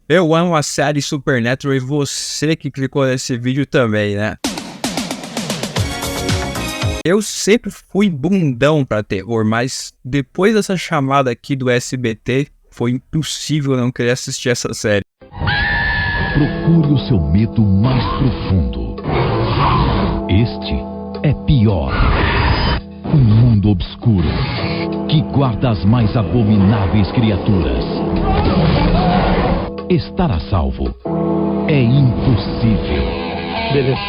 Eu amo a série Supernatural e você que clicou nesse vídeo também, né? Eu sempre fui bundão pra terror, mas depois dessa chamada aqui do SBT, foi impossível não querer assistir essa série. Procure o seu medo mais profundo. Este é pior. Um mundo obscuro que guarda as mais abomináveis criaturas. Estar a salvo é impossível. Beleza.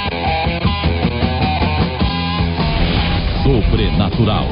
Sobrenatural.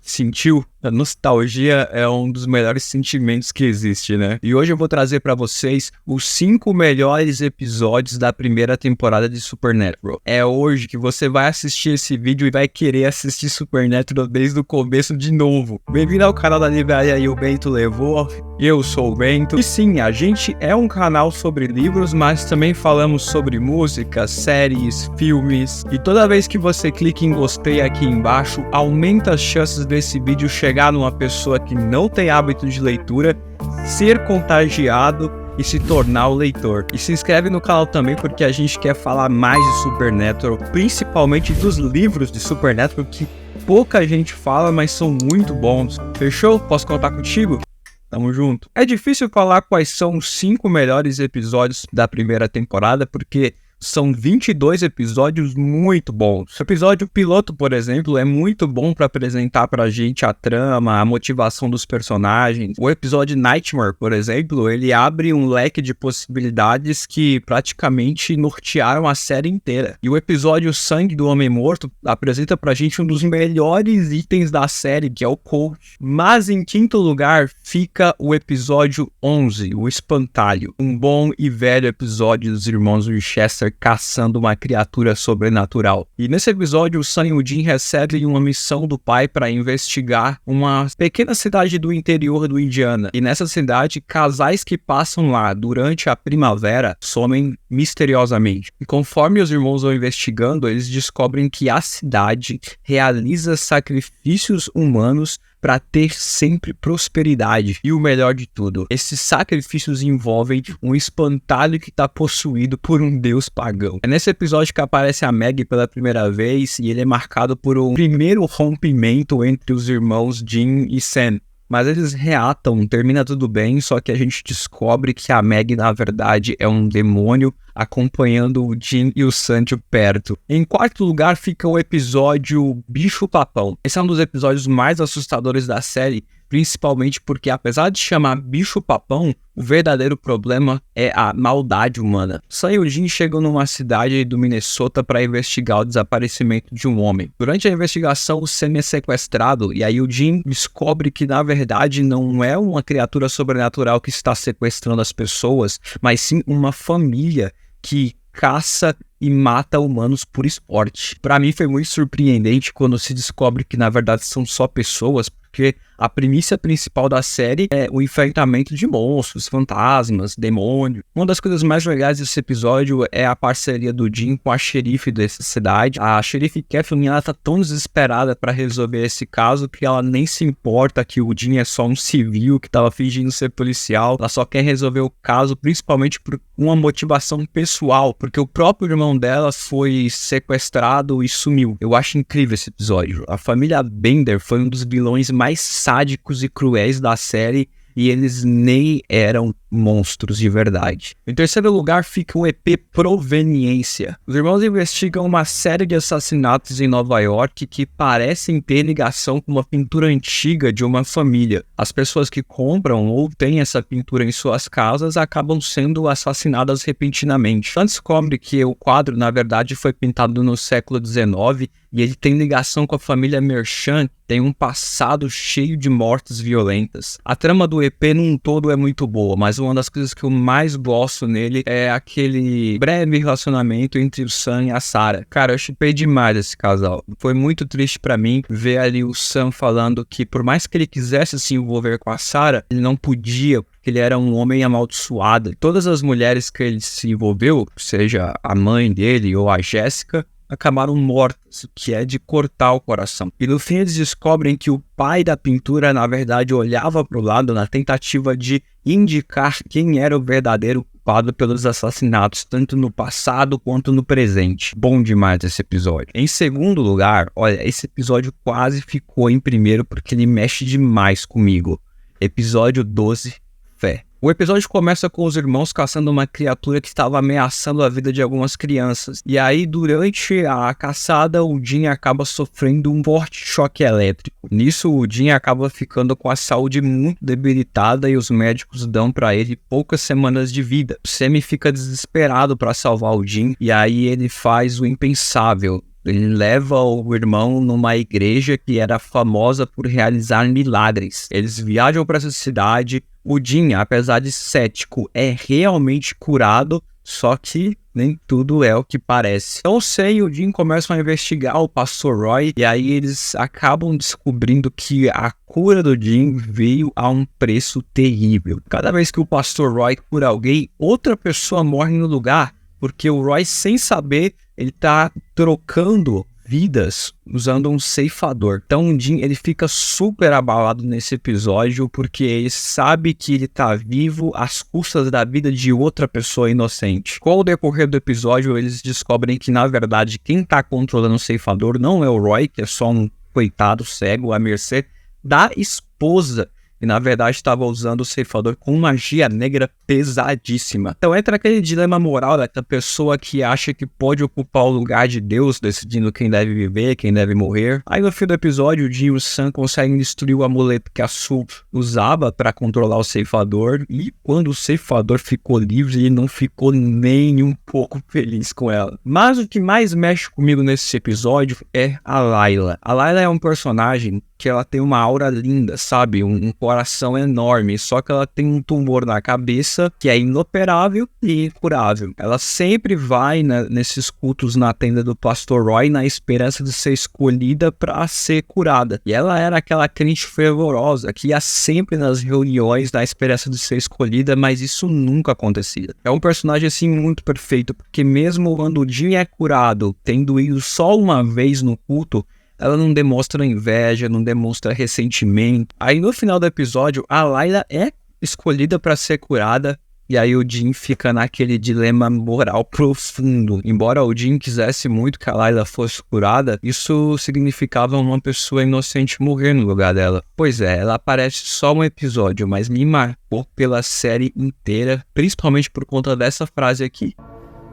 Sentiu? A nostalgia é um dos melhores sentimentos que existe, né? E hoje eu vou trazer pra vocês os 5 melhores episódios da primeira temporada de Supernatural. É hoje que você vai assistir esse vídeo e vai querer assistir Supernatural desde o começo de novo. Bem-vindo ao canal da Livraria e o Bento Levou. Eu sou o Bento. E sim, a gente é um canal sobre livros, mas também falamos sobre música, séries, filmes. E toda vez que você clica em gostei aqui embaixo, aumenta as chances desse vídeo chegar numa pessoa que não tem hábito de leitura, ser contagiado e se tornar o leitor. E se inscreve no canal também porque a gente quer falar mais de Supernatural, principalmente dos livros de Supernatural que pouca gente fala, mas são muito bons. Fechou? Posso contar contigo? Tamo junto. É difícil falar quais são os 5 melhores episódios da primeira temporada, porque são 22 episódios muito bons. O episódio piloto, por exemplo, é muito bom para apresentar pra gente a trama, a motivação dos personagens. O episódio Nightmare, por exemplo, ele abre um leque de possibilidades que praticamente nortearam a série inteira. E o episódio Sangue do Homem Morto apresenta pra gente um dos melhores itens da série, que é o coach. Mas em quinto lugar fica o episódio 11, o Espantalho. Um bom e velho episódio dos irmãos Winchester caçando uma criatura sobrenatural. E nesse episódio, o Sam e o Dean recebem uma missão do pai para investigar uma pequena cidade do interior do Indiana. E nessa cidade, casais que passam lá durante a primavera somem misteriosamente. E conforme os irmãos vão investigando, eles descobrem que a cidade realiza sacrifícios humanos para ter sempre prosperidade. E o melhor de tudo, esses sacrifícios envolvem um espantalho que está possuído por um deus pagão. É nesse episódio que aparece a Maggie pela primeira vez e ele é marcado por um primeiro rompimento entre os irmãos Dean e Sam. Mas eles reatam, termina tudo bem, só que a gente descobre que a Maggie, na verdade, é um demônio acompanhando o Dean e o Sam de perto. Em quarto lugar fica o episódio Bicho-Papão. Esse é um dos episódios mais assustadores da série, principalmente porque, apesar de chamar Bicho-Papão, o verdadeiro problema é a maldade humana. Sam e o Dean chegam numa cidade do Minnesota para investigar o desaparecimento de um homem. Durante a investigação, o Sam é sequestrado e aí o Dean descobre que, na verdade, não é uma criatura sobrenatural que está sequestrando as pessoas, mas sim uma família que caça e mata humanos por esporte. Para mim foi muito surpreendente quando se descobre que na verdade são só pessoas, porque a premissa principal da série é o enfrentamento de monstros, fantasmas, demônios. Uma das coisas mais legais desse episódio é a parceria do Dean com a xerife dessa cidade. A xerife Kathleen, ela tá tão desesperada para resolver esse caso que ela nem se importa que o Dean é só um civil que tava fingindo ser policial. Ela só quer resolver o caso principalmente por uma motivação pessoal, porque o próprio irmão dela foi sequestrado e sumiu. Eu acho incrível esse episódio. A família Bender foi um dos vilões mais sádicos e cruéis da série e eles nem eram monstros de verdade. Em terceiro lugar fica o EP Proveniência. Os irmãos investigam uma série de assassinatos em Nova York que parecem ter ligação com uma pintura antiga de uma família. As pessoas que compram ou têm essa pintura em suas casas acabam sendo assassinadas repentinamente. Então descobre que o quadro, na verdade, foi pintado no século XIX e ele tem ligação com a família Merchant, tem um passado cheio de mortes violentas. A trama do EP num todo é muito boa, mas uma das coisas que eu mais gosto nele é aquele breve relacionamento entre o Sam e a Sarah. Cara, eu chipei demais esse casal. Foi muito triste pra mim ver ali o Sam falando que por mais que ele quisesse se envolver com a Sarah, ele não podia, porque ele era um homem amaldiçoado. Todas as mulheres que ele se envolveu, seja a mãe dele ou a Jéssica, acabaram mortas, o que é de cortar o coração. E no fim eles descobrem que o pai da pintura, na verdade, olhava para o lado na tentativa de indicar quem era o verdadeiro culpado pelos assassinatos, tanto no passado quanto no presente. Bom demais esse episódio. Em segundo lugar, olha, esse episódio quase ficou em primeiro porque ele mexe demais comigo. Episódio 12, Fé. O episódio começa com os irmãos caçando uma criatura que estava ameaçando a vida de algumas crianças. E aí, durante a caçada, o Jim acaba sofrendo um forte choque elétrico. Nisso, o Jim acaba ficando com a saúde muito debilitada e os médicos dão para ele poucas semanas de vida. O Sammy fica desesperado para salvar o Jim e aí ele faz o impensável. Ele leva o irmão numa igreja que era famosa por realizar milagres. Eles viajam para essa cidade. O Jim, apesar de cético, é realmente curado, só que nem tudo é o que parece. Então o Sam e o Jim começam a investigar o Pastor Roy e aí eles acabam descobrindo que a cura do Jim veio a um preço terrível. Cada vez que o Pastor Roy cura alguém, outra pessoa morre no lugar, porque o Roy, sem saber, ele tá trocando vidas usando um ceifador. Então o Jim, ele fica super abalado nesse episódio porque ele sabe que ele tá vivo às custas da vida de outra pessoa inocente. Com o decorrer do episódio, eles descobrem que, na verdade, quem tá controlando o ceifador não é o Roy, que é só um coitado cego à mercê da esposa. E na verdade estava usando o ceifador com magia negra pesadíssima. Então entra aquele dilema moral da pessoa que acha que pode ocupar o lugar de Deus, decidindo quem deve viver, quem deve morrer. Aí no fim do episódio, o Jim e o Sam conseguem destruir o amuleto que a Sue usava para controlar o ceifador. E quando o ceifador ficou livre, ele não ficou nem um pouco feliz com ela. Mas o que mais mexe comigo nesse episódio é a Layla. A Layla é um personagem que ela tem uma aura linda, sabe? Um coração enorme, só que ela tem um tumor na cabeça que é inoperável e incurável. Ela sempre vai nesses cultos na tenda do Pastor Roy na esperança de ser escolhida para ser curada. E ela era aquela crente fervorosa que ia sempre nas reuniões na esperança de ser escolhida, mas isso nunca acontecia. É um personagem assim muito perfeito, porque mesmo quando o Jim é curado, tendo ido só uma vez no culto, ela não demonstra inveja, não demonstra ressentimento. Aí no final do episódio, a Layla é escolhida para ser curada. E aí o Jim fica naquele dilema moral profundo. Embora o Jim quisesse muito que a Layla fosse curada, isso significava uma pessoa inocente morrer no lugar dela. Pois é, ela aparece só um episódio, mas me marcou pela série inteira, principalmente por conta dessa frase aqui.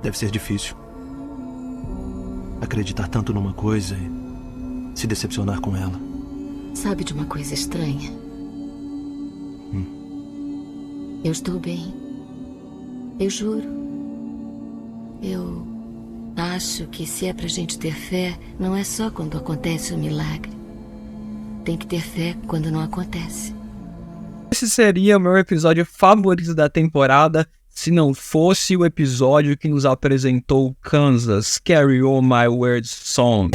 Deve ser difícil acreditar tanto numa coisa e se decepcionar com ela. Sabe de uma coisa estranha? Eu estou bem. Eu juro. Eu acho que se é pra gente ter fé, não é só quando acontece o milagre. Tem que ter fé quando não acontece. Esse seria o meu episódio favorito da temporada, se não fosse o episódio que nos apresentou Kansas, Carry On My Words Song.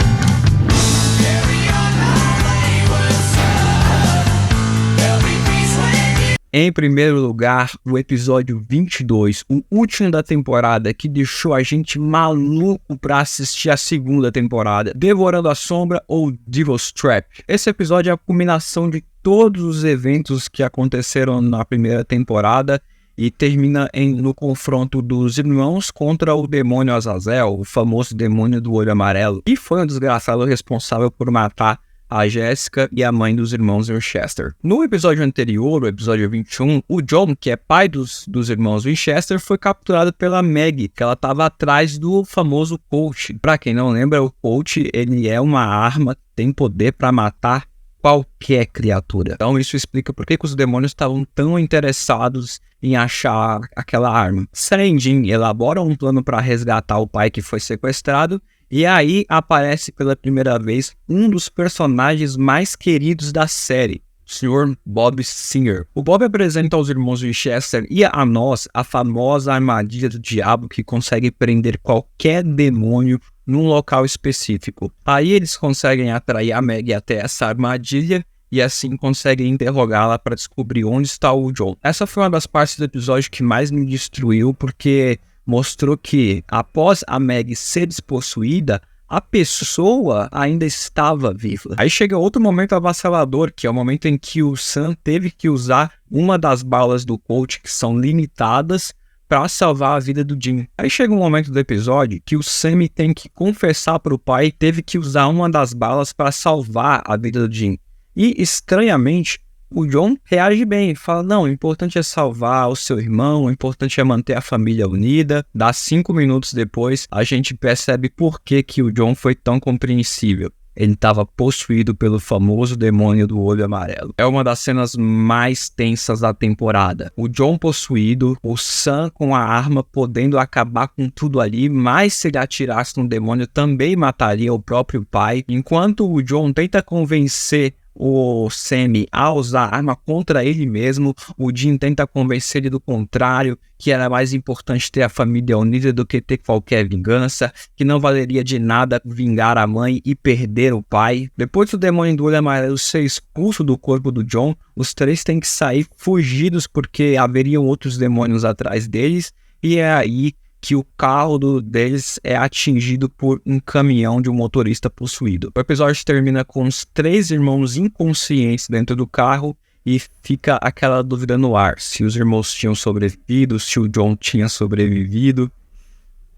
Em primeiro lugar, o episódio 22, o último da temporada, que deixou a gente maluco pra assistir a segunda temporada, Devorando a Sombra ou Devil's Trap. Esse episódio é a culminação de todos os eventos que aconteceram na primeira temporada e termina no confronto dos irmãos contra o demônio Azazel, o famoso demônio do olho amarelo, que foi um desgraçado responsável por matar a Jessica e a mãe dos irmãos Winchester. No episódio anterior, o episódio 21, o John, que é pai dos irmãos Winchester, foi capturado pela Maggie, que ela estava atrás do famoso Colt. Para quem não lembra, o Colt, ele é uma arma que tem poder para matar qualquer criatura. Então isso explica por que os demônios estavam tão interessados em achar aquela arma. Sam e Jim elaboram um plano para resgatar o pai que foi sequestrado. E aí aparece pela primeira vez um dos personagens mais queridos da série, o Sr. Bob Singer. O Bob apresenta aos irmãos Winchester e a nós a famosa armadilha do diabo que consegue prender qualquer demônio num local específico. Aí eles conseguem atrair a Maggie até essa armadilha e assim conseguem interrogá-la para descobrir onde está o John. Essa foi uma das partes do episódio que mais me destruiu, porque mostrou que, após a Maggie ser despossuída, a pessoa ainda estava viva. Aí chega outro momento avassalador, que é o momento em que o Sam teve que usar uma das balas do Colt, que são limitadas, para salvar a vida do Jim. Aí chega um momento do episódio que o Sam tem que confessar para o pai que teve que usar uma das balas para salvar a vida do Jim. E, estranhamente, o John reage bem, fala, não, o importante é salvar o seu irmão, o importante é manter a família unida. Dá 5 minutos depois, a gente percebe por que o John foi tão compreensível. Ele estava possuído pelo famoso demônio do olho amarelo. É uma das cenas mais tensas da temporada. O John possuído, o Sam com a arma podendo acabar com tudo ali, mas se ele atirasse no demônio também mataria o próprio pai. Enquanto o John tenta convencer o Sam a usar a arma contra ele mesmo, o Jim tenta convencer ele do contrário, que era mais importante ter a família unida do que ter qualquer vingança, que não valeria de nada vingar a mãe e perder o pai. Depois do demônio do olho amarelo ser expulso do corpo do John, os três têm que sair fugidos porque haveriam outros demônios atrás deles, e é aí que o carro deles é atingido por um caminhão de um motorista possuído. O episódio termina com os 3 irmãos inconscientes dentro do carro e fica aquela dúvida no ar, se os irmãos tinham sobrevivido, se o John tinha sobrevivido.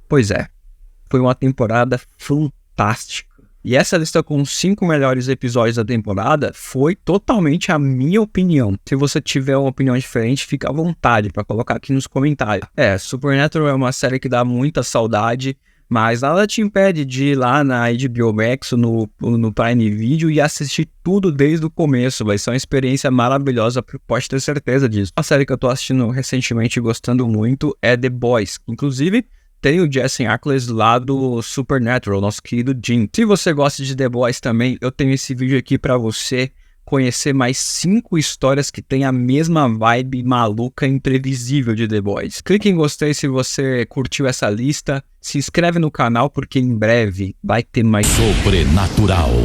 Pois é, foi uma temporada fantástica. E essa lista com os 5 melhores episódios da temporada foi totalmente a minha opinião. Se você tiver uma opinião diferente, fica à vontade para colocar aqui nos comentários. Supernatural é uma série que dá muita saudade, mas nada te impede de ir lá na HBO Max, no Prime Video e assistir tudo desde o começo. Vai ser uma experiência maravilhosa, pode ter certeza disso. A série que eu tô assistindo recentemente e gostando muito é The Boys. Inclusive, tem o Jensen Ackles lá do Supernatural, nosso querido Jim. Se você gosta de The Boys também, eu tenho esse vídeo aqui pra você conhecer mais 5 histórias que tem a mesma vibe maluca e imprevisível de The Boys. Clique em gostei se você curtiu essa lista, se inscreve no canal porque em breve vai ter mais Sobrenatural.